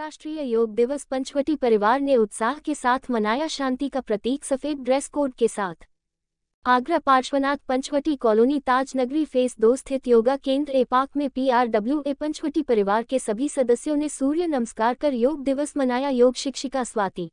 अंतर्राष्ट्रीय योग दिवस पंचवटी परिवार ने उत्साह के साथ मनाया। शांति का प्रतीक सफेद ड्रेस कोड के साथ आगरा पार्श्वनाथ पंचवटी कॉलोनी ताज नगरी फेस 2 स्थित योगा केंद्र एपाक में PRWA पंचवटी परिवार के सभी सदस्यों ने सूर्य नमस्कार कर योग दिवस मनाया। योग शिक्षिका स्वाति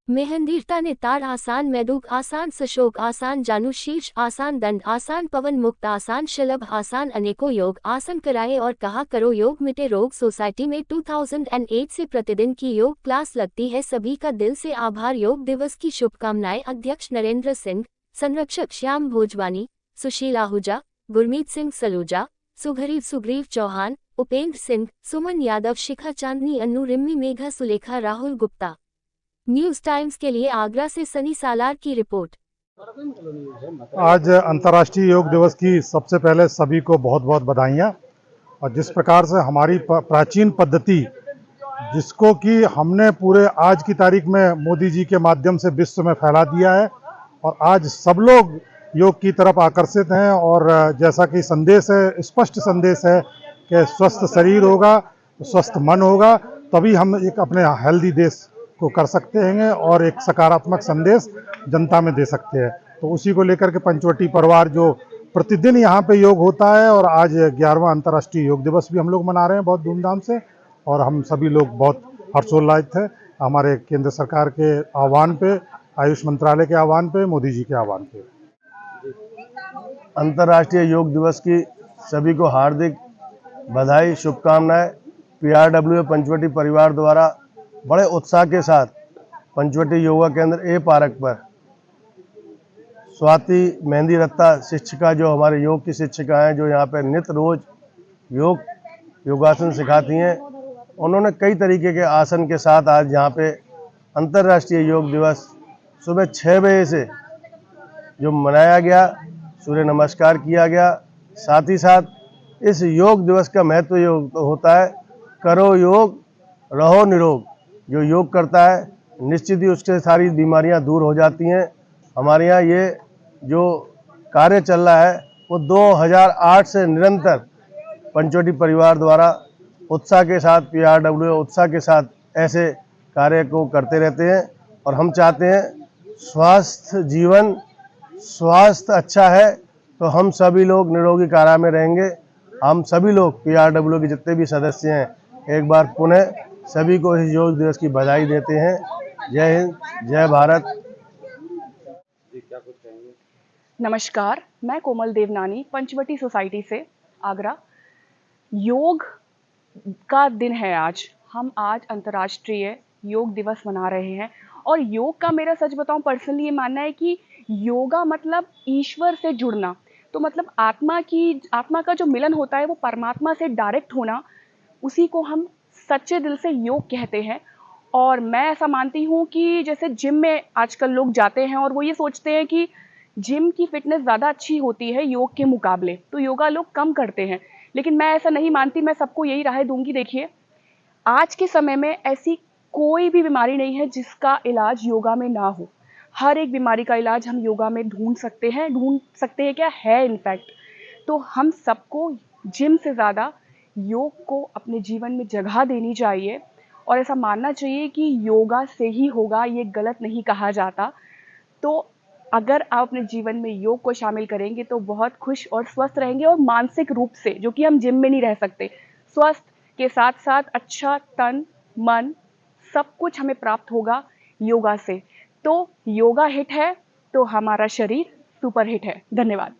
मेहंदीरता ने ताड़ आसान, मैडूक आसान, सशोक आसान, जानु शीर्ष आसान, दंड आसान, पवन मुक्त आसान, शलभ आसान अनेकों योग आसन कराए और कहा करो योग मिटे रोग। सोसाइटी में 2008 से प्रतिदिन की योग क्लास लगती है। सभी का दिल से आभार। योग दिवस की शुभकामनाएं अध्यक्ष नरेंद्र सिंह, संरक्षक श्याम भोजवानी, सुशील आहूजा, गुरमीत सिंह सलूजा, सुग्रीव चौहान, उपेंद्र सिंह, सुमन यादव, शिखा चांदनी, अन्नू रिम्मी, मेघा सुलेखा, राहुल गुप्ता। न्यूज टाइम्स के लिए आगरा से सनी सालार की रिपोर्ट। आज अंतर्राष्ट्रीय योग दिवस की सबसे पहले सभी को बहुत बहुत बधाइयाँ। और जिस प्रकार से हमारी प्राचीन पद्धति जिसको कि हमने पूरे आज की तारीख में मोदी जी के माध्यम से विश्व में फैला दिया है और आज सब लोग योग की तरफ आकर्षित हैं। और जैसा कि संदेश है, स्पष्ट संदेश है कि स्वस्थ शरीर होगा, स्वस्थ मन होगा, तभी हम एक अपने हेल्दी देश को कर सकते हैं और एक सकारात्मक संदेश जनता में दे सकते हैं। तो उसी को लेकर के पंचवटी परिवार जो प्रतिदिन यहाँ पे योग होता है और आज 11वां अंतर्राष्ट्रीय योग दिवस भी हम लोग मना रहे हैं बहुत धूमधाम से। और हम सभी लोग बहुत हर्षोल्लासित थे हमारे केंद्र सरकार के आह्वान पे, आयुष मंत्रालय के आह्वान पे, मोदी जी के आह्वान पे। अंतर्राष्ट्रीय योग दिवस की सभी को हार्दिक बधाई, शुभकामनाएं। PRWA पंचवटी परिवार द्वारा बड़े उत्साह के साथ पंचवटी योगा केंद्र ए पार्क पर स्वाति मेहंदीरता शिक्षिका, जो हमारे योग की शिक्षिका हैं, जो यहाँ पे नित्य रोज योगासन सिखाती हैं, उन्होंने कई तरीके के आसन के साथ आज यहाँ पे अंतर्राष्ट्रीय योग दिवस सुबह 6 बजे से जो मनाया गया, सूर्य नमस्कार किया गया। साथ ही साथ इस योग दिवस का महत्व ये होता है, करो योग रहो निरोग। जो योग करता है निश्चित ही उससे सारी बीमारियां दूर हो जाती हैं। हमारे यहाँ ये जो कार्य चल रहा है वो 2008 से निरंतर पंचवटी परिवार द्वारा उत्साह के साथ, PRWA उत्साह के साथ ऐसे कार्य को करते रहते हैं। और हम चाहते हैं स्वास्थ्य जीवन, स्वास्थ्य अच्छा है तो हम सभी लोग निरोगी काया में रहेंगे। हम सभी लोग PRWA के जितने भी सदस्य हैं, एक बार पुनः सभी को इस योग दिवस की बधाई देते हैं। जय हिंद, जय भारत। नमस्कार, मैं कोमल देवनानी पंचवटी सोसाइटी से आगरा। योग का दिन है आज। हम आज अंतर्राष्ट्रीय योग दिवस मना रहे हैं। और योग का मेरा सच बताऊं पर्सनली ये मानना है कि योगा मतलब ईश्वर से जुड़ना। तो मतलब आत्मा का जो मिलन होता है वो परमात्मा से डायरेक्ट होना, उसी को हम सच्चे दिल से योग कहते हैं। और मैं ऐसा मानती हूँ कि जैसे जिम में आजकल लोग जाते हैं और वो ये सोचते हैं कि जिम की फिटनेस ज़्यादा अच्छी होती है योग के मुकाबले, तो योगा लोग कम करते हैं। लेकिन मैं ऐसा नहीं मानती। मैं सबको यही राय दूंगी, देखिए आज के समय में ऐसी कोई भी बीमारी नहीं है जिसका इलाज योगा में ना हो। हर एक बीमारी का इलाज हम योगा में ढूंढ सकते हैं क्या है इनफैक्ट। तो हम सबको जिम से ज़्यादा योग को अपने जीवन में जगह देनी चाहिए और ऐसा मानना चाहिए कि योगा से ही होगा, ये गलत नहीं कहा जाता। तो अगर आप अपने जीवन में योग को शामिल करेंगे तो बहुत खुश और स्वस्थ रहेंगे। और मानसिक रूप से, जो कि हम जिम में नहीं रह सकते, स्वस्थ के साथ साथ अच्छा तन मन सब कुछ हमें प्राप्त होगा योगा से। तो योगा हिट है तो हमारा शरीर सुपर हिट है। धन्यवाद।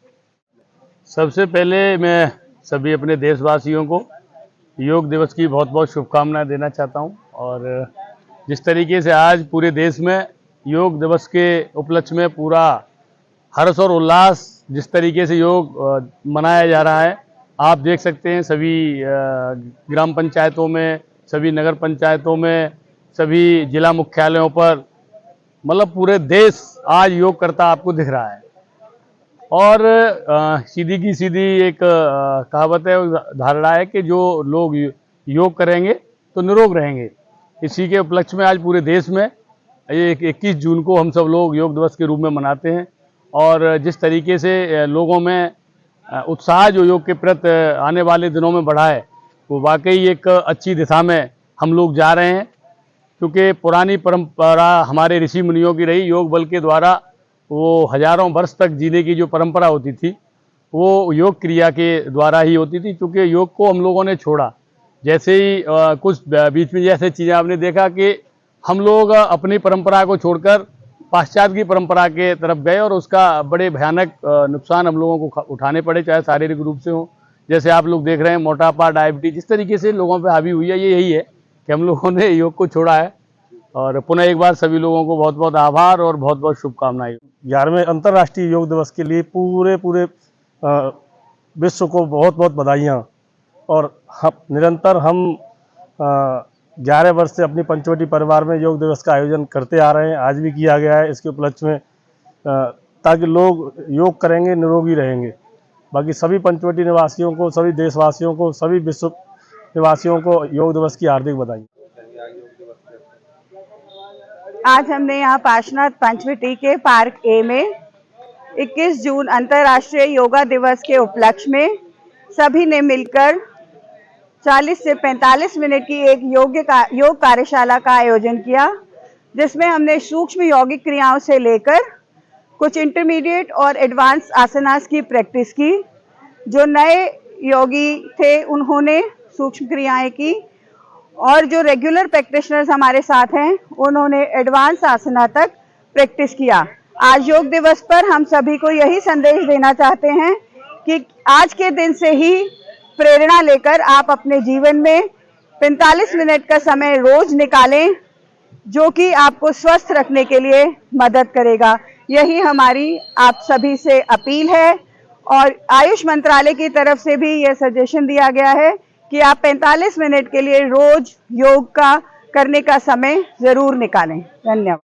सबसे पहले मैं सभी अपने देशवासियों को योग दिवस की बहुत बहुत शुभकामनाएं देना चाहता हूं। और जिस तरीके से आज पूरे देश में योग दिवस के उपलक्ष्य में पूरा हर्ष और उल्लास जिस तरीके से योग मनाया जा रहा है, आप देख सकते हैं सभी ग्राम पंचायतों में, सभी नगर पंचायतों में, सभी जिला मुख्यालयों पर, मतलब पूरे देश आज योग करता आपको दिख रहा है। और सीधी की सीधी एक कहावत है, धारणा है कि जो लोग योग करेंगे तो निरोग रहेंगे। इसी के उपलक्ष्य में आज पूरे देश में ये 21 जून को हम सब लोग योग दिवस के रूप में मनाते हैं। और जिस तरीके से लोगों में उत्साह जो योग के प्रति आने वाले दिनों में बढ़ा है, वो वाकई एक अच्छी दिशा में हम लोग जा रहे हैं, क्योंकि पुरानी परंपरा हमारे ऋषि मुनियों की रही। योग बल के द्वारा वो हजारों वर्ष तक जीने की जो परंपरा होती थी वो योग क्रिया के द्वारा ही होती थी। क्योंकि योग को हम लोगों ने छोड़ा, जैसे ही कुछ बीच में जैसे चीज़ें आपने देखा कि हम लोग अपनी परंपरा को छोड़कर पाश्चात्य की परंपरा के तरफ गए और उसका बड़े भयानक नुकसान हम लोगों को उठाने पड़े, चाहे शारीरिक रूप से हो। जैसे आप लोग देख रहे हैं मोटापा, डायबिटीज, जिस तरीके से लोगों पे हावी हुई है, ये यही है कि हम लोगों ने योग को छोड़ा है। और पुनः एक बार सभी लोगों को बहुत बहुत आभार और बहुत बहुत शुभकामनाएं। 11वें अंतर्राष्ट्रीय योग दिवस के लिए पूरे विश्व को बहुत बहुत बधाइयाँ। और निरंतर हम 11 वर्ष से अपनी पंचवटी परिवार में योग दिवस का आयोजन करते आ रहे हैं। आज भी किया गया है इसके उपलक्ष्य में, ताकि लोग योग करेंगे, निरोगी रहेंगे। बाकी सभी पंचवटी निवासियों को, सभी देशवासियों को, सभी विश्व निवासियों को योग दिवस की हार्दिक बधाई। आज हमने यहाँ पार्श्वनाथ पंचवटी के पार्क ए में 21 जून अंतर्राष्ट्रीय योगा दिवस के उपलक्ष्य में सभी ने मिलकर 40 से 45 मिनट की एक योग कार्यशाला का आयोजन किया, जिसमें हमने सूक्ष्म यौगिक क्रियाओं से लेकर कुछ इंटरमीडिएट और एडवांस आसनास की प्रैक्टिस की। जो नए योगी थे उन्होंने सूक्ष्म क्रियाएं की, और जो रेगुलर प्रैक्टिशनर्स हमारे साथ हैं उन्होंने एडवांस आसना तक प्रैक्टिस किया। आज योग दिवस पर हम सभी को यही संदेश देना चाहते हैं कि आज के दिन से ही प्रेरणा लेकर आप अपने जीवन में 45 मिनट का समय रोज निकालें, जो कि आपको स्वस्थ रखने के लिए मदद करेगा। यही हमारी आप सभी से अपील है। और आयुष मंत्रालय की तरफ से भी यह सजेशन दिया गया है कि आप 45 मिनट के लिए रोज योग का करने का समय जरूर निकालें। धन्यवाद।